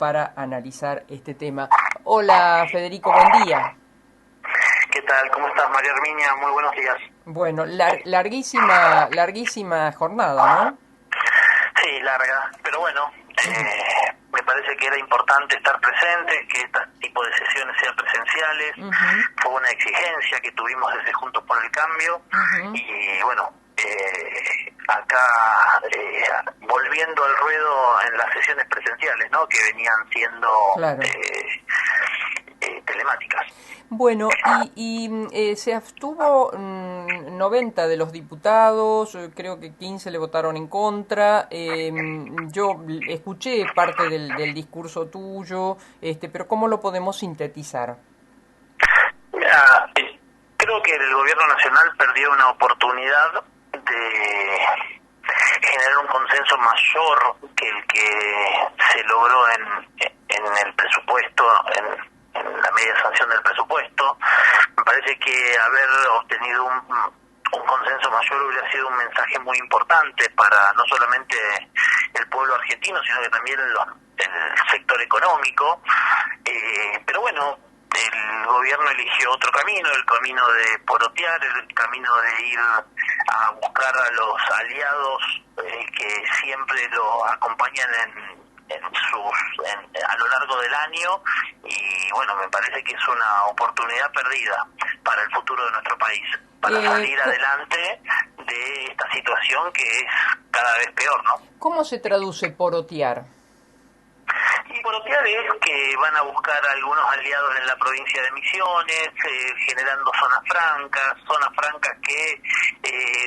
para analizar este tema. Hola Federico, buen día. ¿Qué tal? ¿Cómo estás, María Herminia? Muy buenos días. Bueno, larguísima jornada, ¿no? Sí, larga, pero bueno, me parece que era importante estar presente, que este tipo de sesiones sean presenciales. Fue una exigencia que tuvimos desde Juntos por el Cambio y bueno, acá volviendo al ruedo en las sesiones presenciales, ¿no? Que venían siendo telemáticas. Bueno, y se abstuvo 90 de los diputados, creo que 15 le votaron en contra. Yo escuché parte del discurso tuyo, pero ¿cómo lo podemos sintetizar? Mira, creo que el gobierno nacional perdió una oportunidad de generar un consenso mayor que el que se logró en el presupuesto, en la media sanción del presupuesto. Me parece que haber obtenido un consenso mayor hubiera sido un mensaje muy importante para no solamente el pueblo argentino, sino que también el sector económico. Pero bueno, el gobierno eligió otro camino, el camino de porotear, el camino de ir a buscar a los aliados que siempre lo acompañan a lo largo del año, y bueno, me parece que es una oportunidad perdida para el futuro de nuestro país, para salir adelante de esta situación que es cada vez peor, ¿no? ¿Cómo se traduce porotear? Y porotear es que van a buscar algunos aliados en la provincia de Misiones, generando zonas francas que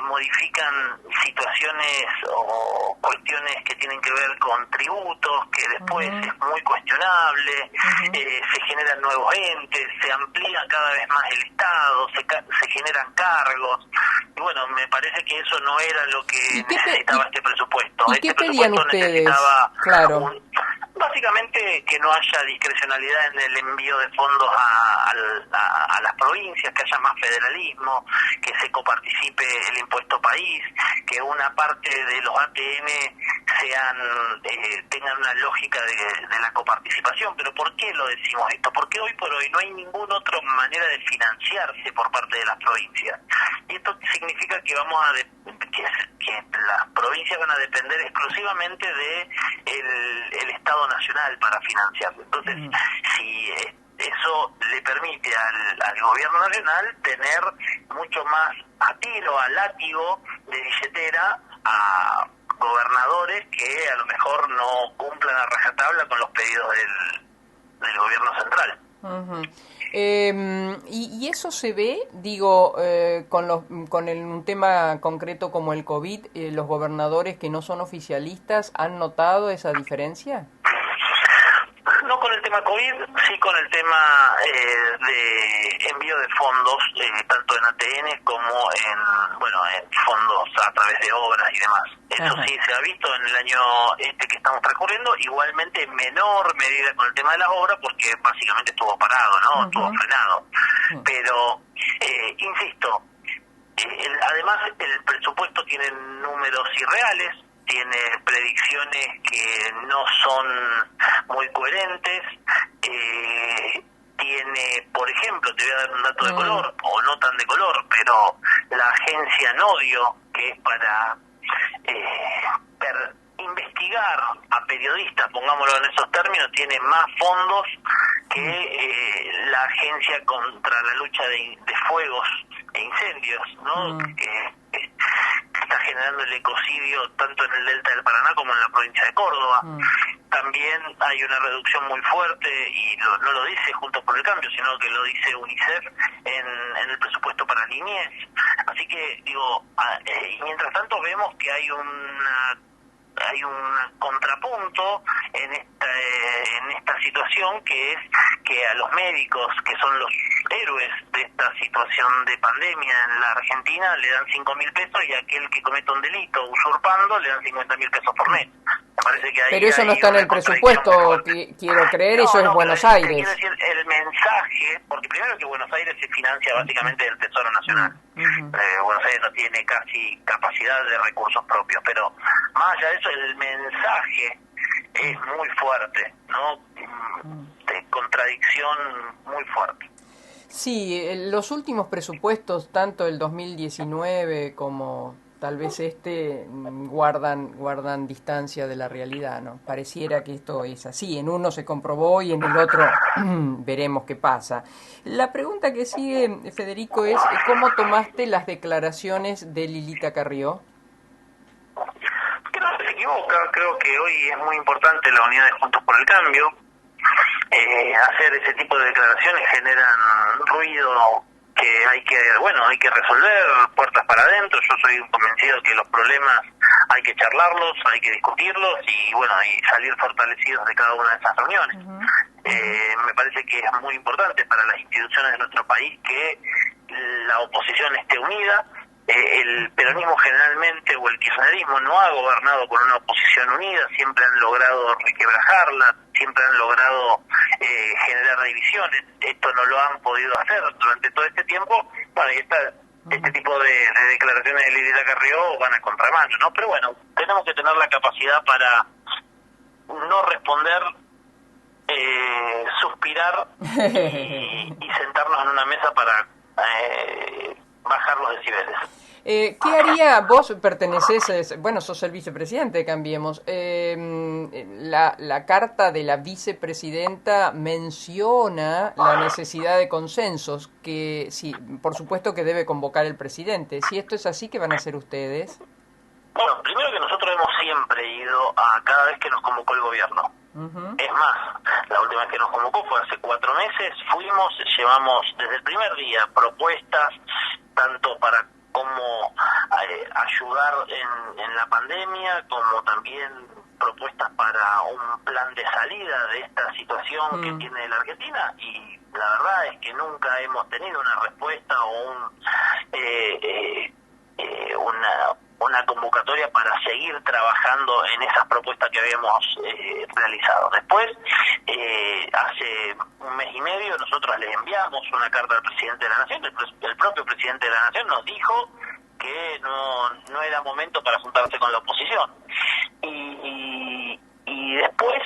modifican situaciones o cuestiones que tienen que ver con tributos, que después es muy cuestionable, se generan nuevos entes, se amplía cada vez más el Estado, se generan cargos, y bueno, me parece que eso no era lo que necesitaba este presupuesto. ¿Y qué pedían ustedes? Claro. Básicamente que no haya discrecionalidad en el envío de fondos a las provincias, que haya más federalismo, que se coparticipe el impuesto país, que una parte de los ATM tengan una lógica de la coparticipación. Pero ¿por qué lo decimos esto? Porque hoy por hoy no hay ninguna otra manera de financiarse por parte de las provincias. Y esto significa que que las provincias van a depender exclusivamente de el Estado Nacional para financiarse. Entonces, si eso le permite al gobierno nacional tener mucho más a tiro, a látigo de billetera a gobernadores que a lo mejor no cumplan a rajatabla con los pedidos del gobierno central. Y eso se ve, digo, con un tema concreto como el COVID, los gobernadores que no son oficialistas, ¿han notado esa diferencia? No con el tema COVID, sí con el tema de envío de fondos, tanto en ATN como en fondos a través de obras y demás. Eso sí se ha visto en el año que estamos transcurriendo, igualmente en menor medida con el tema de las obras, porque básicamente estuvo parado, ¿no? Estuvo frenado. Pero, insisto, además el presupuesto tiene números irreales, tiene predicciones que no son muy coherentes, tiene, por ejemplo, te voy a dar un dato de color, o no tan de color, pero la agencia Nodio, que es para investigar a periodistas, pongámoslo en esos términos, tiene más fondos que la Agencia contra la Lucha de Fuegos e Incendios, ¿no? Que está generando el ecocidio tanto en el delta del Paraná como en la provincia de Córdoba. También hay una reducción muy fuerte, y no lo dice Juntos por el Cambio, sino que lo dice UNICEF en el presupuesto para niñez. Así que, digo, y mientras tanto vemos que hay un contrapunto en esta situación, que es que a los médicos, que son los héroes de esta situación de pandemia en la Argentina, le dan 5.000 pesos, y a aquel que cometa un delito usurpando le dan 50.000 pesos por mes. Me parece que pero eso no está en el presupuesto, quiero creer, eso es Buenos Aires. Quiero decir, el mensaje, porque primero que Buenos Aires se financia básicamente del Tesoro Nacional. Buenos Aires no tiene casi capacidad de recursos propios, pero más allá de eso, el mensaje es muy fuerte, ¿no? De contradicción muy fuerte. Sí, los últimos presupuestos, tanto el 2019 como tal vez guardan distancia de la realidad, ¿no? Pareciera que esto es así. En uno se comprobó y en el otro veremos qué pasa. La pregunta que sigue, Federico, es ¿cómo tomaste las declaraciones de Lilita Carrió? Creo que se equivoca, creo que hoy es muy importante la unidad de Juntos por el Cambio. Hacer ese tipo de declaraciones generan ruido que hay que resolver puertas para adentro. Yo soy convencido que los problemas hay que charlarlos, hay que discutirlos y salir fortalecidos de cada una de esas reuniones. Me parece que es muy importante para las instituciones de nuestro país que la oposición esté unida. El peronismo generalmente o el kirchnerismo no ha gobernado con una oposición unida, siempre han logrado requebrajarla, siempre han logrado generar divisiones. Esto no lo han podido hacer durante todo este tiempo. Este tipo de declaraciones de Lilita Carrió van a contramano, ¿no? Pero bueno, tenemos que tener la capacidad para no responder, suspirar y sentarnos en una mesa para bajar los decibeles. ¿Qué haría? Vos pertenecés, sos el vicepresidente de Cambiemos. La carta de la vicepresidenta menciona la necesidad de consensos, que sí, por supuesto que debe convocar el presidente. Si esto es así, ¿qué van a hacer ustedes? Bueno, primero que nosotros hemos siempre ido a cada vez que nos convocó el gobierno. Es más, la última vez que nos convocó fue hace 4 meses, llevamos desde el primer día propuestas, tanto para cómo ayudar en la pandemia, como también propuestas para un plan de salida de esta situación que tiene la Argentina, y la verdad es que nunca hemos tenido una respuesta o una convocatoria para seguir trabajando en esas propuestas que habíamos realizado. Después, hace 1 mes y medio, nosotros les enviamos una carta al presidente de la Nación. El propio presidente de la Nación nos dijo que no era momento para juntarse con la oposición. Y después,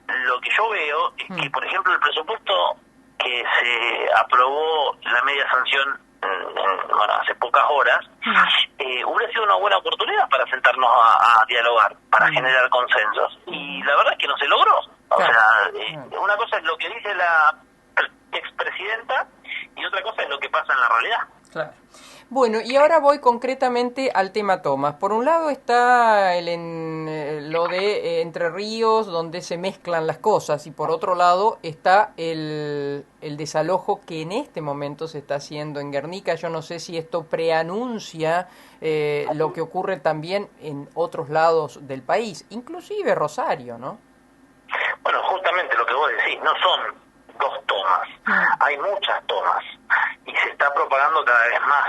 lo que yo veo es que, por ejemplo, el presupuesto que se aprobó, la media sanción, hace pocas horas, hubiera sido una buena oportunidad para sentarnos a dialogar, para generar consensos. Y la verdad es que no se logró. Una cosa es lo que dice la expresidenta y otra cosa es lo que pasa en la realidad. Claro. Bueno, y ahora voy concretamente al tema Tomás. Por un lado está lo de Entre Ríos, donde se mezclan las cosas, y por otro lado está el desalojo que en este momento se está haciendo en Guernica. Yo no sé si esto preanuncia lo que ocurre también en otros lados del país, inclusive Rosario, ¿no? Bueno, justamente lo que vos decís, no son 2 tomas, hay muchas tomas, y se está propagando cada vez más,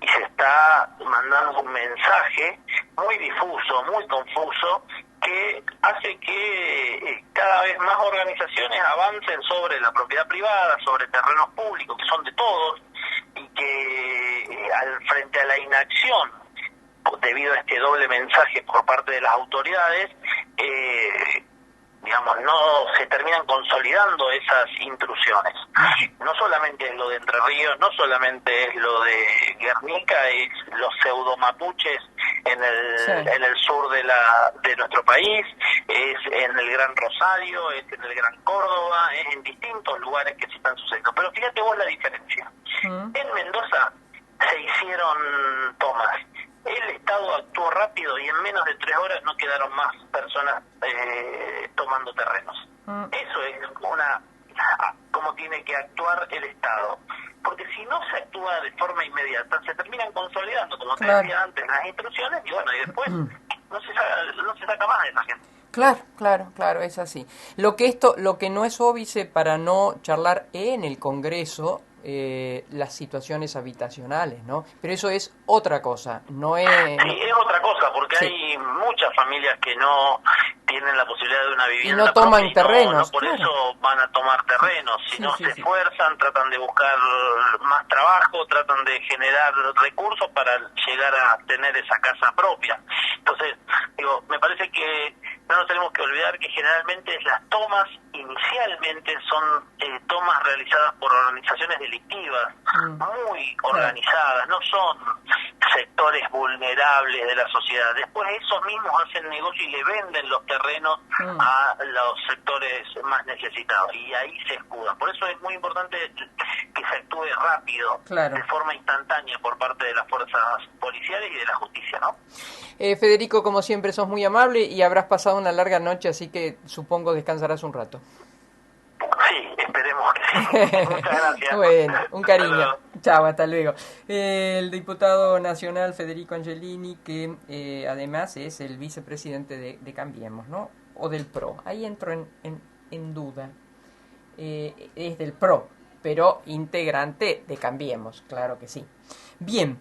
y se está mandando un mensaje muy difuso, muy confuso, que hace que cada vez más organizaciones avancen sobre la propiedad privada, sobre terrenos públicos que son de todos, y que frente a la inacción debido a este doble mensaje por parte de las autoridades, no se terminan consolidando esas intrusiones. No solamente es lo de Entre Ríos, no solamente es lo de Guernica, es los pseudo mapuches en el sur de nuestro país, es en el Gran Rosario, es en el Gran Córdoba, es en distintos lugares que se están sucediendo. Pero fíjate vos la diferencia. En Mendoza se hicieron tomas. El Estado actuó rápido y en menos de 3 horas no quedaron más personas tomando terrenos. Eso es cómo tiene que actuar el Estado. Porque si no se actúa de forma inmediata, se terminan consolidando, como te decía antes, las instrucciones, y después no se saca más de esa gente. Claro, es así. Lo que no es óbice para no charlar en el Congreso, las situaciones habitacionales, ¿no? Pero eso es otra cosa, no es... Sí, es otra cosa, porque hay muchas familias que no tienen la posibilidad de una vivienda no toman propia y terrenos, no por claro. eso van a tomar terrenos, sino Sí, se sí. esfuerzan, tratan de buscar más trabajo, tratan de generar recursos para llegar a tener esa casa propia. Entonces, digo, me parece que no nos tenemos que olvidar que generalmente las tomas inicialmente son tomas realizadas por organizaciones delictivas, muy organizadas, no son sectores vulnerables de la sociedad. Después esos mismos hacen negocio y le venden los terrenos a los sectores más necesitados, y ahí se escudan. Por eso es muy importante que se actúe rápido, Claro. de forma instantánea por parte de las fuerzas policiales y de la justicia, ¿no? Federico, como siempre, sos muy amable y habrás pasado una larga noche, así que supongo descansarás un rato. Sí, esperemos que sí. Muchas gracias. Bueno, un Hasta cariño. luego. Chao, hasta luego. El diputado nacional Federico Angelini, que además es el vicepresidente de Cambiemos, ¿no? O del PRO. Ahí entro en duda. Es del PRO, pero integrante de Cambiemos, claro que sí. Bien.